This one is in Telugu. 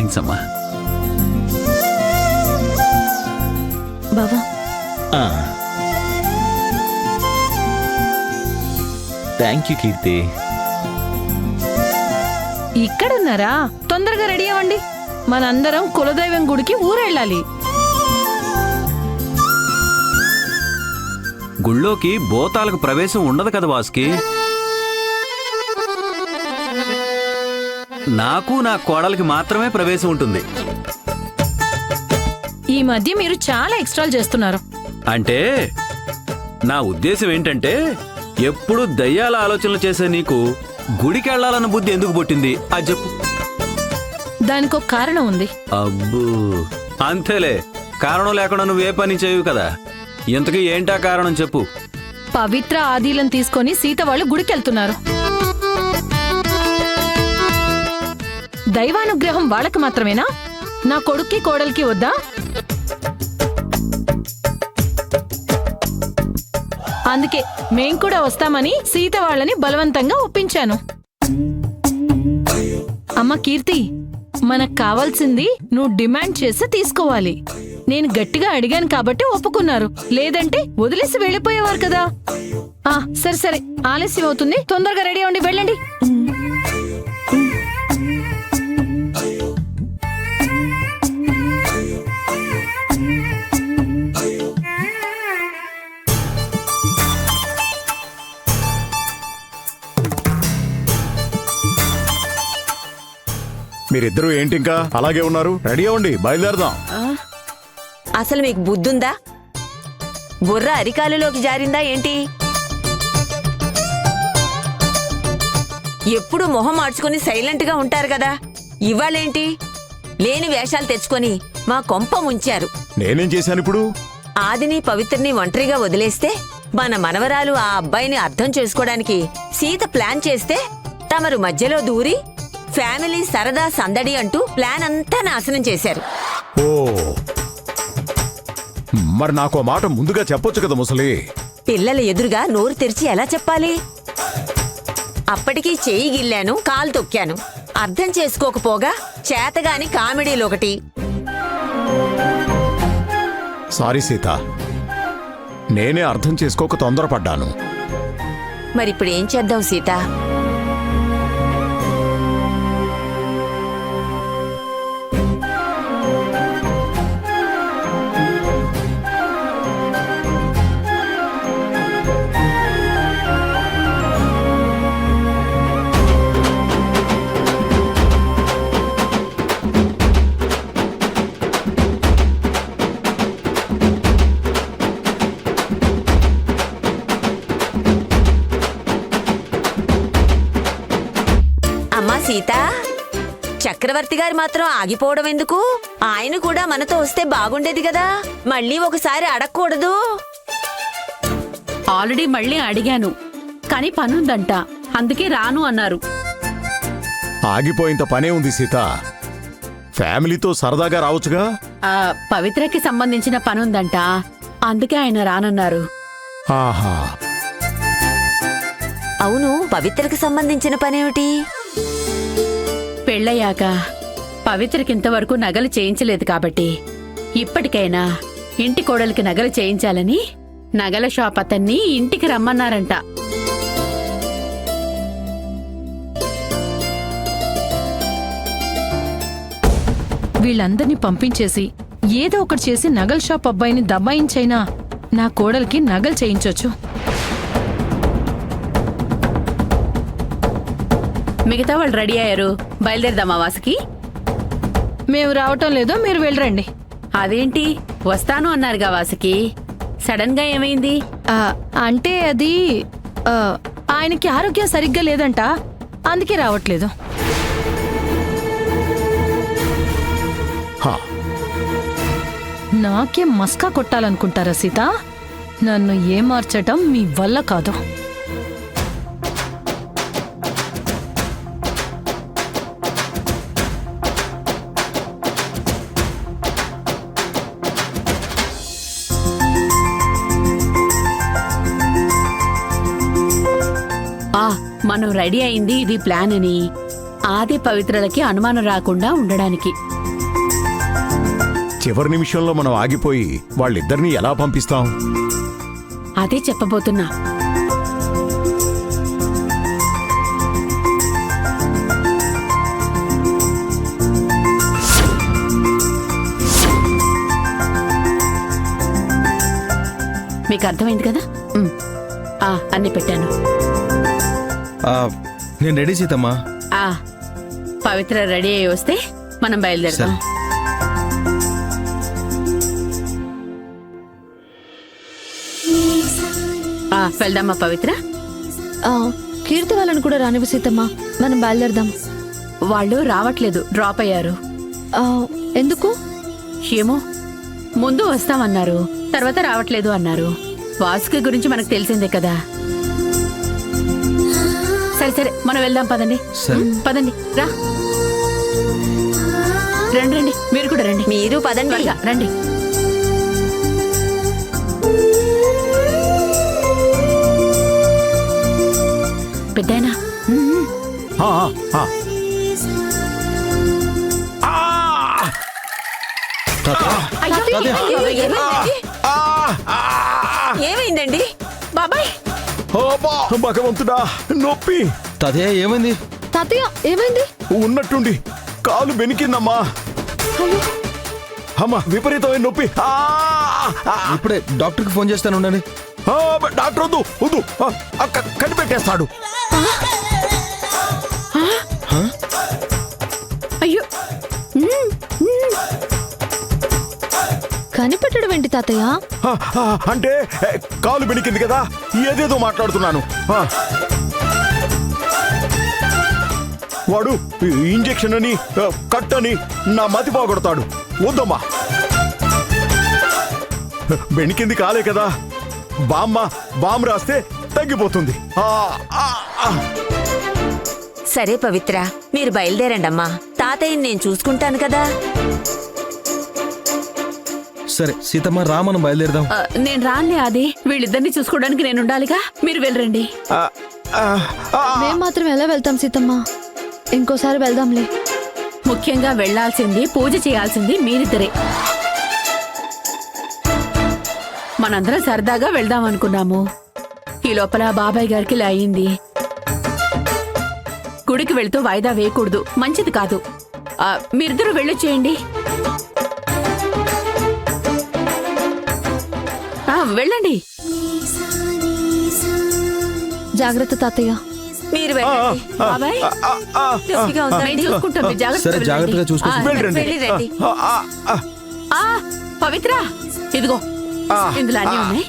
థ్యాంక్స్ అమ్మా. బావా థ్యాంక్ యూ కీర్తి. ఇక్కడున్నారా? తొందరగా రెడీ అవ్వండి, మనందరం కులదైవం గుడికి ఊరెళ్ళాలి. గుళ్ళోకి భూతాలకు ప్రవేశం ఉండదు కదా వాసుకి. నాకు నా కోడలికి మాత్రమే ప్రవేశం ఉంటుంది. ఈ మధ్య మీరు చాలా ఎక్స్ట్రాలు చేస్తున్నారు. అంటే నా ఉద్దేశం ఏంటంటే, ఎప్పుడు దయ్యాల ఆలోచనలు చేసే నీకు గుడికి వెళ్ళాలన్న బుద్ధి ఎందుకు పుట్టింది అది చెప్పు. దానికో కారణం ఉంది. అబ్బో, అంతేలే, కారణం లేకుండా నువ్వే పని చేయవు కదా. ఇంతకీ ఏంటా కారణం చెప్పు. పవిత్ర ఆదిలను తీసుకొని సీత వాళ్ళు గుడికెళ్తున్నారు. దైవానుగ్రహం వాళ్ళకి మాత్రమేనా? నా కొడుక్కి కోడలికి వద్దా? అందుకే మేం కూడా వస్తామని సీత వాళ్ళని బలవంతంగా ఒప్పించాను. అమ్మ కీర్తి, మనకు కావాల్సింది నువ్వు డిమాండ్ చేసి తీసుకోవాలి. నేను గట్టిగా అడిగాను కాబట్టి ఒప్పుకున్నారు, లేదంటే వదిలేసి వెళ్ళిపోయేవారు కదా. సరే సరే, ఆలస్యం అవుతుంది, తొందరగా రెడీ అవ్వండి, వెళ్ళండి. మీరిద్దరూ ఏంటి ఇంకా అలాగే ఉన్నారు? రెడీ అవ్వండి, బయలుదేరదాం. అసలు మీకు బుద్ధుందా? బుర్ర అరికాలులోకి జారిందా ఏంటి? ఎప్పుడు మొహం మార్చుకుని సైలెంట్ గా ఉంటారు కదా, ఇవాళేంటి లేని వేషాలు తెచ్చుకొని మా కొంప ముంచారు. నేనేం చేశాను ఇప్పుడు? ఆదిని పవిత్రని ఒంటరిగా వదిలేస్తే మన మనవరాలు ఆ అబ్బాయిని అర్థం చేసుకోవడానికి సీత ప్లాన్ చేస్తే తమరు మధ్యలో దూరి ఫ్యామిలీ సరదా సందడి అంటూ ప్లాన్ అంతా నాశనం చేశారు. ఓ, మరి నాకు ఆ మాట ముందుగా చెప్పొచ్చు కదా ముసలి. పిల్లల ఎదురుగా నోరు తెరిచి ఎలా చెప్పాలి? అప్పటికీ చెయ్యి గిల్లాను, కాలు తొక్కాను. అర్థం చేసుకోకపోగా చేతగాని కామెడీలొకటి. సారీ సీత, నేనే అర్థం చేసుకోక తొందరపడ్డాను. మరిప్పుడు ఏం చేద్దాం సీత? సీత, చక్రవర్తి గారు మాత్రం ఆగిపోవడం ఎందుకు? ఆయన కూడా మనతో వస్తే బాగుండేది కదా. మళ్ళీ ఒకసారి అడగకూడదు? ఆల్రెడీ మళ్ళీ అడిగాను, కానీ పనుందంట, అందుకే రాను అన్నారు. ఆగిపోయింత పనే ఉంది సీత, ఫ్యామిలీతో సరదాగా రావచ్చుగా. పవిత్రకి సంబంధించిన పనుందంట, అందుకే ఆయన రానన్నారు. ఆహా, అవును, పవిత్రకి సంబంధించిన పనేమిటి? పెళ్ళయ్యాక పవిత్రకింతవరకు నగలు చేయించలేదు కాబట్టి ఇప్పటికైనా ఇంటి కోడలికి నగలు చేయించాలని నగల షాప్ అతన్ని ఇంటికి రమ్మన్నారంట. వీళ్ళందర్నీ పంపించేసి ఏదో ఒకటి చేసి నగల షాప్ అబ్బాయిని దబాయించైనా నా కోడలికి నగలు చేయించొచ్చు. మిగతా వాళ్ళు రెడీ అయ్యారు, బయలుదేరదామా వాసుకి? మేము రావటం లేదో, మీరు వెళ్ళరండి. అదేంటి, వస్తాను అన్నారుగా వాసుకి, సడన్ గా ఏమైంది? అంటే అది ఆయనకి ఆరోగ్యం సరిగ్గా లేదంట, అందుకే రావట్లేదు. నాకే మస్కా కొట్టాలనుకుంటారా సీత? నన్ను ఏమార్చటం మీ వల్ల కాదు. మనం రెడీ అయింది, ఇది ప్లాన్ అని ఆది పవిత్రలకి అనుమానం రాకుండా ఉండడానికి. చివరి నిమిషంలో మనం ఆగిపోయి వాళ్ళిద్దరినీ ఎలా పంపిస్తాం? అదే చెప్పబోతున్నా. మీకు అర్థమైంది కదా? అన్ని పెట్టాను. నేను రెడీ సీతమ్మా. పవిత్ర రెడీ అయ్యి వస్తే మనం బయలుదేరుతాం. వెళ్దామా పవిత్ర? కీర్తి వాళ్ళని కూడా రానివ్వు సీతమ్మా, మనం బయలుదేరదాం. వాళ్ళు రావట్లేదు, డ్రాప్ అయ్యారు. ఎందుకు? ఏమో, ముందు వస్తామన్నారు, తర్వాత రావట్లేదు అన్నారు. వాసుకి గురించి మనకు తెలిసిందే కదా. సరే సరే, మనం వెళ్దాం పదండి. పదండి, రా. రండి రండి, మీరు కూడా రండి. మీరు పదండి. త్వరగా రండి. పెద్దాయనా, ఆ, ఆ, ఆ. ఏమైందండి? ఏమైందండి? బాబాయ్, అబ్బా, భగవంతుడా, నొప్పి. తాతయ్య ఏమైంది? తాతయ్య ఏమైంది? ఉన్నట్టుండి కాలు బెనికిందమ్మా. అమ్మా, విపరీతమైన నొప్పి. ఇప్పుడే డాక్టర్కి ఫోన్ చేస్తాను, ఉండండి. డాక్టర్ వద్దు వద్దు, కనిపెట్టేస్తాడు. అయ్యో, కనిపెట్టడం ఏంటి తాతయ్య? అంటే కాలు బెనికింది కదా, ఏదేదో మాట్లాడుతున్నాను. వాడు ఇంజెక్షన్ అని కట్ అని నా మతి బాగొడతాడు. వద్దమ్మా, బెనికింది కాలే కదా, బామ్ రాస్తే తగ్గిపోతుంది. సరే పవిత్ర, మీరు బయలుదేరండమ్మా. తాతయ్యని నేను చూసుకుంటాను కదా. సరే సీతమ్మ, రా, మనం బయలుదేరదాం. నేను రానులే ఆది. వీళ్ళిద్దరిని చూసుకోవడానికి నేను ఉండాలిగా. మీరు వెళ్ళరండి. మేం మాత్రం ఎలా వెళ్తాం సీతమ్మ? ఇంకోసారి వెళ్దాంలే. ముఖ్యంగా వెళ్లాల్సింది, పూజ చేయాల్సింది మీరిద్దరే. మనందరం సరదాగా వెళ్దాం అనుకున్నాము. ఈ లోపల బాబాయ్ గారికి ఇలా అయింది. గుడికి వెళ్తూ వాయిదా వేయకూడదు, మంచిది కాదు. మీరిద్దరూ వెళ్ళొచ్చేయండి. వెళ్ళండి. జాగ్రత్త తాతయ్య. మీరు వెళ్ళండి. బాబాయ్, నొప్పిగా ఉందా? మేము చూసుకుంటాం, మీరు సరే, జాగ్రత్తగా చూసుకోండి. వెళ్ళి రండి. పవిత్ర, ఇదిగో ఇందులో అన్నీ ఉన్నాయి.